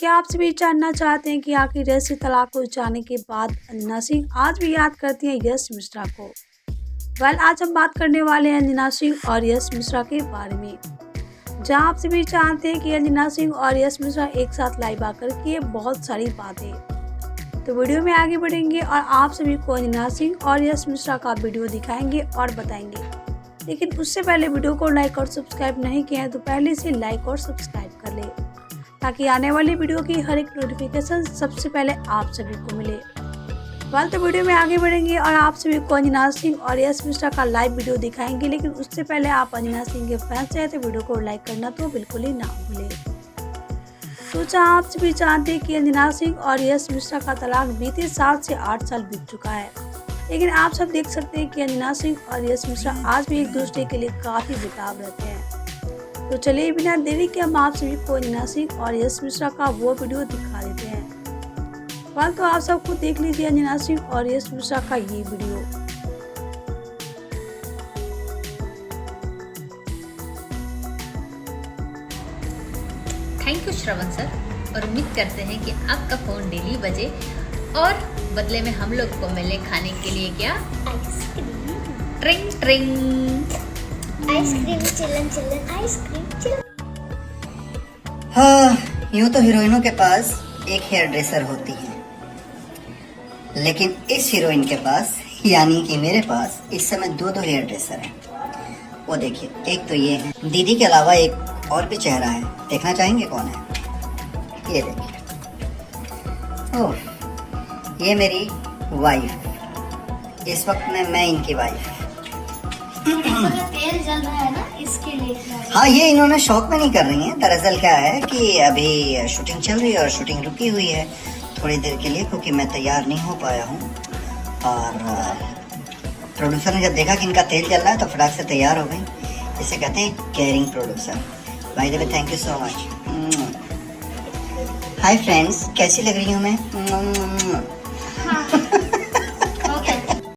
क्या आप सभी जानना चाहते हैं कि आखिर यश से तलाक हो जाने के बाद अंजना सिंह आज भी याद करती हैं यश मिश्रा को? आज हम बात करने वाले हैं अंजना सिंह और यश मिश्रा के बारे में, जहां आप सभी जानते हैं कि अंजना सिंह और यश मिश्रा एक साथ लाइव आकर किए बहुत सारी बातें। तो वीडियो में आगे बढ़ेंगे और आप सभी को अंजना सिंह और यश मिश्रा का वीडियो दिखाएंगे और बताएंगे। लेकिन उससे पहले वीडियो को लाइक और सब्सक्राइब नहीं किया है तो पहले से लाइक और सब्सक्राइब कर ले, ताकि आने वाली वीडियो की हर एक नोटिफिकेशन सबसे पहले आप सभी को मिले। तो वीडियो में आगे बढ़ेंगे और आप सभी को अंजना सिंह और यश मिश्रा का लाइव वीडियो दिखाएंगे। लेकिन उससे पहले आप अंजना सिंह के फैंस हैं तो वीडियो को लाइक करना तो बिल्कुल ही ना भूलें। तो जहाँ आप सभी जानते हैं कि अंजना सिंह और यश मिश्रा का तलाक बीते 7 से 8 साल बीत चुका है, लेकिन आप सब देख सकते हैं कि अंजना सिंह और यश मिश्रा आज भी एक दूसरे के लिए काफी बेताब रहते हैं। तो चलिए बिना देरी के हम आप सभी को अंजना सिंह और यश मिश्रा का वो वीडियो दिखा देते हैं। तो आप सबको देख लीजिए अंजना सिंह और यश मिश्रा का ये video. Thank you Shravan sir, और उम्मीद करते हैं कि आपका फ़ोन डेली बजे और बदले में हम लोग को मिले खाने के लिए क्या? आइसक्रीम। ट्रिंग ट्रिंग आइसक्रीम चिल्लन चिल्लन आइसक्रीम चिल्लन। हाँ, यूं तो हीरोइनों के पास एक हेयर ड्रेसर होती है, लेकिन इस हीरोइन के पास यानी कि मेरे पास इस समय दो हेयर ड्रेसर हैं। वो देखिए, एक तो ये है, दीदी के अलावा एक और भी चेहरा है, देखना चाहेंगे कौन है? ये देखिए, ओह, ये मेरी वाइफ। इस वक्त में मैं इनकी वाइफ। तेल जल रहा है ना, इसके लिए। हाँ, ये इन्होंने शौक में नहीं कर रही हैं। दरअसल क्या है कि अभी शूटिंग चल रही है और शूटिंग रुकी हुई है थोड़ी देर के लिए, क्योंकि मैं तैयार नहीं हो पाया हूँ। और प्रोड्यूसर ने जब देखा कि इनका तेल चल रहा है तो फटाक से तैयार हो गई। इसे कहते हैं caring producer. By the way, thank you so much. Hi friends, कैसी लग रही हूँ मैं?